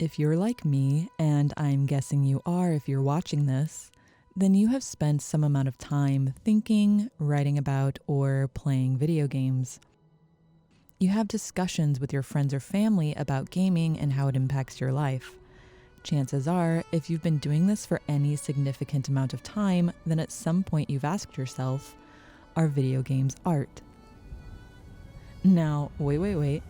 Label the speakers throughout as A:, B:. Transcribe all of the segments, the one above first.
A: If you're like me, and I'm guessing you are if you're watching this, then you have spent some amount of time thinking, writing about, or playing video games. You have discussions with your friends or family about gaming and how it impacts your life. Chances are, if you've been doing this for any significant amount of time, then at some point you've asked yourself, are video games art? Now, wait.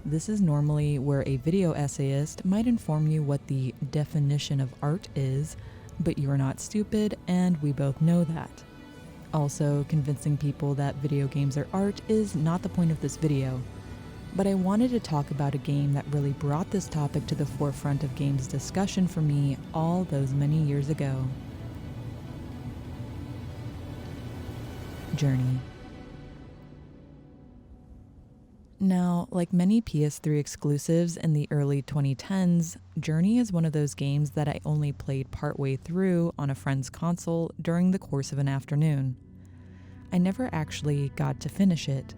A: This is normally where a video essayist might inform you what the definition of art is, but you're not stupid, and we both know that. Also, convincing people that video games are art is not the point of this video. But I wanted to talk about a game that really brought this topic to the forefront of games discussion for me all those many years ago. Journey. Now, like many PS3 exclusives in the early 2010s, Journey is one of those games that I only played partway through on a friend's console during the course of an afternoon. I never actually got to finish it.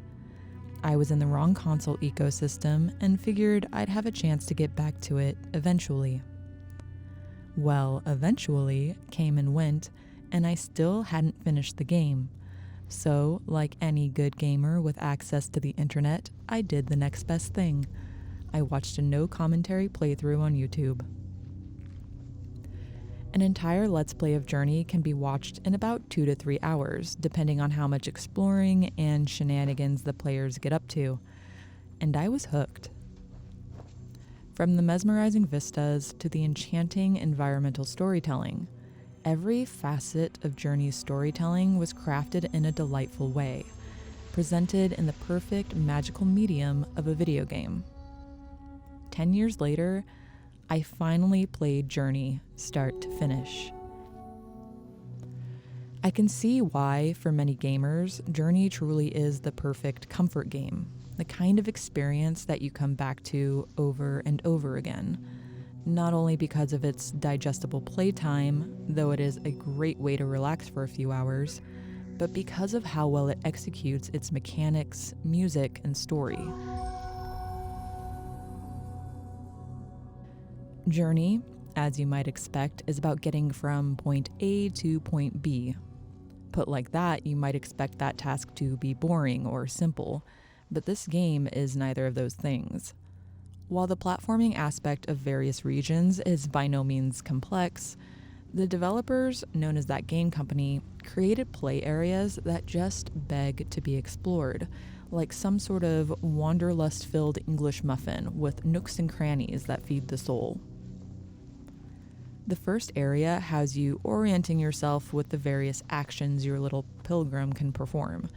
A: I was in the wrong console ecosystem and figured I'd have a chance to get back to it eventually. Well, eventually came and went, and I still hadn't finished the game. So, like any good gamer with access to the internet, I did the next best thing. I watched a no commentary playthrough on YouTube. An entire Let's Play of Journey can be watched in about 2 to 3 hours, depending on how much exploring and shenanigans the players get up to. And I was hooked. From the mesmerizing vistas to the enchanting environmental storytelling, every facet of Journey's storytelling was crafted in a delightful way, presented in the perfect magical medium of a video game. 10 years later, I finally played Journey start to finish. I can see why, for many gamers, Journey truly is the perfect comfort game, the kind of experience that you come back to over and over again. Not only because of its digestible playtime, though it is a great way to relax for a few hours, but because of how well it executes its mechanics, music, and story. Journey, as you might expect, is about getting from point A to point B. Put like that, you might expect that task to be boring or simple, but this game is neither of those things. While the platforming aspect of various regions is by no means complex, the developers, known as ThatGameCompany, created play areas that just beg to be explored, like some sort of wanderlust-filled English muffin with nooks and crannies that feed the soul. The first area has you orienting yourself with the various actions your little pilgrim can perform,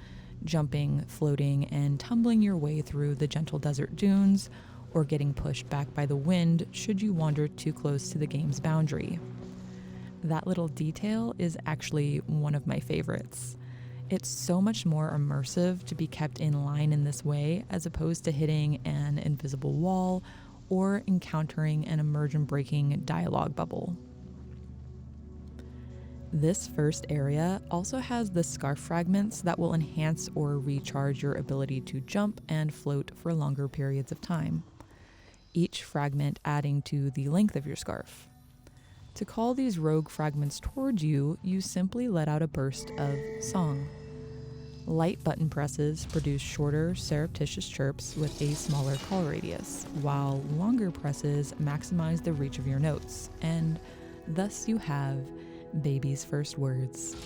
A: jumping, floating, and tumbling your way through the gentle desert dunes, or getting pushed back by the wind should you wander too close to the game's boundary. That little detail is actually one of my favorites. It's so much more immersive to be kept in line in this way as opposed to hitting an invisible wall or encountering an immersion-breaking dialogue bubble. This first area also has the scarf fragments that will enhance or recharge your ability to jump and float for longer periods of time, each fragment adding to the length of your scarf. To call these rogue fragments towards you, you simply let out a burst of song. Light button presses produce shorter, surreptitious chirps with a smaller call radius, while longer presses maximize the reach of your notes, and thus you have baby's first words.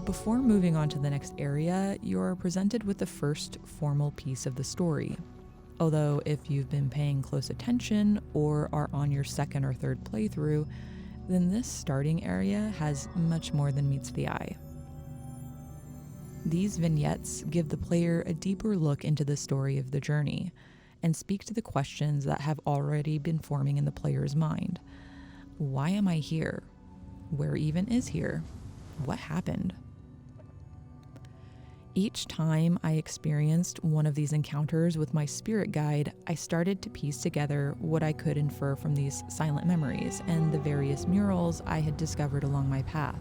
A: Before moving on to the next area, you're presented with the first formal piece of the story. Although if you've been paying close attention or are on your second or third playthrough, then this starting area has much more than meets the eye. These vignettes give the player a deeper look into the story of the journey and speak to the questions that have already been forming in the player's mind. Why am I here? Where even is here? What happened? Each time I experienced one of these encounters with my spirit guide, I started to piece together what I could infer from these silent memories and the various murals I had discovered along my path.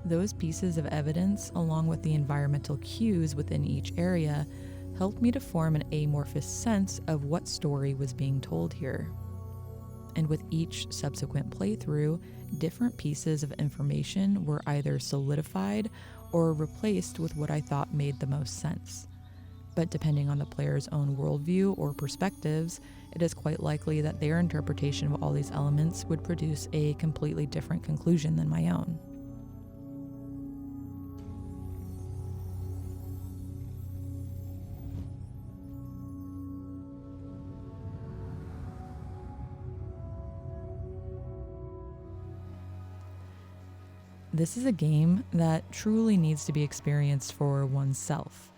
A: Those pieces of evidence, along with the environmental cues within each area, helped me to form an amorphous sense of what story was being told here. And with each subsequent playthrough, different pieces of information were either solidified or replaced with what I thought made the most sense. But depending on the player's own worldview or perspectives, it is quite likely that their interpretation of all these elements would produce a completely different conclusion than my own. This is a game that truly needs to be experienced for oneself.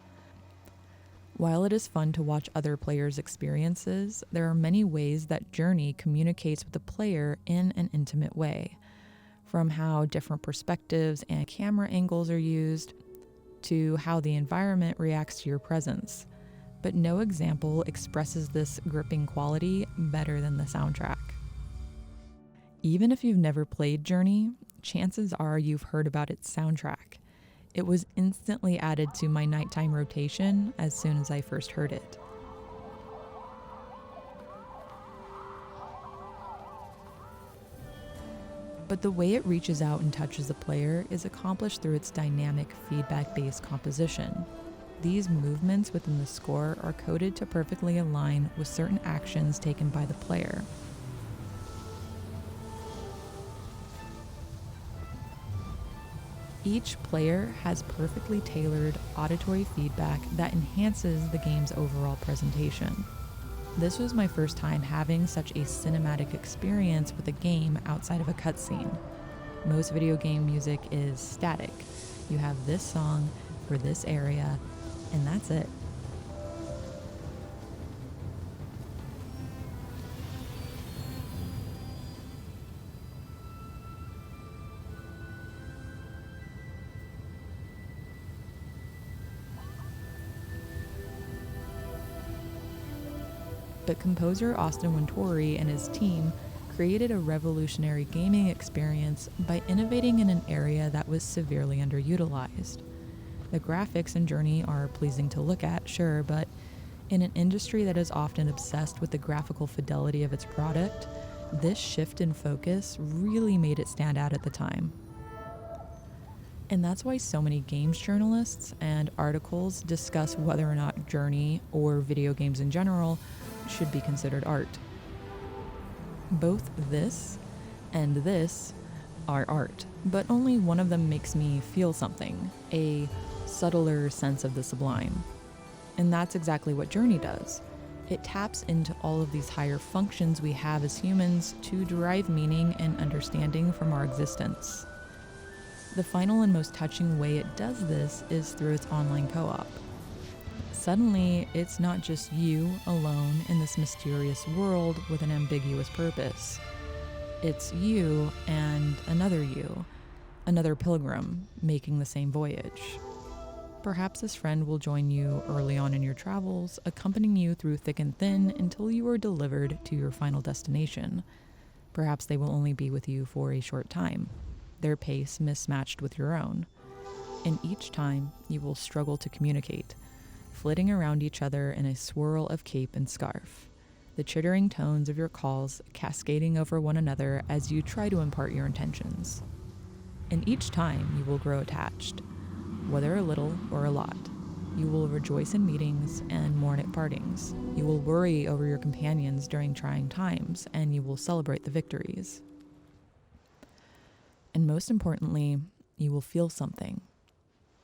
A: While it is fun to watch other players' experiences, there are many ways that Journey communicates with the player in an intimate way, from how different perspectives and camera angles are used, to how the environment reacts to your presence. But no example expresses this gripping quality better than the soundtrack. Even if you've never played Journey, chances are you've heard about its soundtrack. It was instantly added to my nighttime rotation as soon as I first heard it. But the way it reaches out and touches the player is accomplished through its dynamic feedback-based composition. These movements within the score are coded to perfectly align with certain actions taken by the player. Each player has perfectly tailored auditory feedback that enhances the game's overall presentation. This was my first time having such a cinematic experience with a game outside of a cutscene. Most video game music is static. You have this song for this area, and that's it. But composer Austin Wintory and his team created a revolutionary gaming experience by innovating in an area that was severely underutilized. The graphics in Journey are pleasing to look at, sure, but in an industry that is often obsessed with the graphical fidelity of its product, this shift in focus really made it stand out at the time. And that's why so many games journalists and articles discuss whether or not Journey, or video games in general, should be considered art. Both this and this are art, but only one of them makes me feel something, a subtler sense of the sublime. And that's exactly what Journey does. It taps into all of these higher functions we have as humans to derive meaning and understanding from our existence. The final and most touching way it does this is through its online co-op. Suddenly, it's not just you alone in this mysterious world with an ambiguous purpose. It's you and another pilgrim making the same voyage. Perhaps this friend will join you early on in your travels, accompanying you through thick and thin until you are delivered to your final destination. Perhaps they will only be with you for a short time, their pace mismatched with your own. And each time, you will struggle to communicate, flitting around each other in a swirl of cape and scarf, the chittering tones of your calls cascading over one another as you try to impart your intentions. And each time you will grow attached, whether a little or a lot. You will rejoice in meetings and mourn at partings. You will worry over your companions during trying times, and you will celebrate the victories. And most importantly, you will feel something.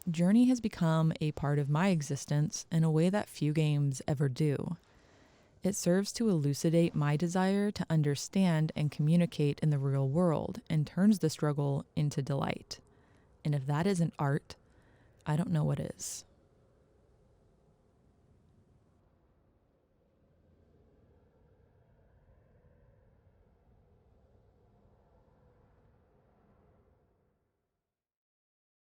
A: Journey has become a part of my existence in a way that few games ever do. It serves to elucidate my desire to understand and communicate in the real world and turns the struggle into delight. And if that isn't art, I don't know what is.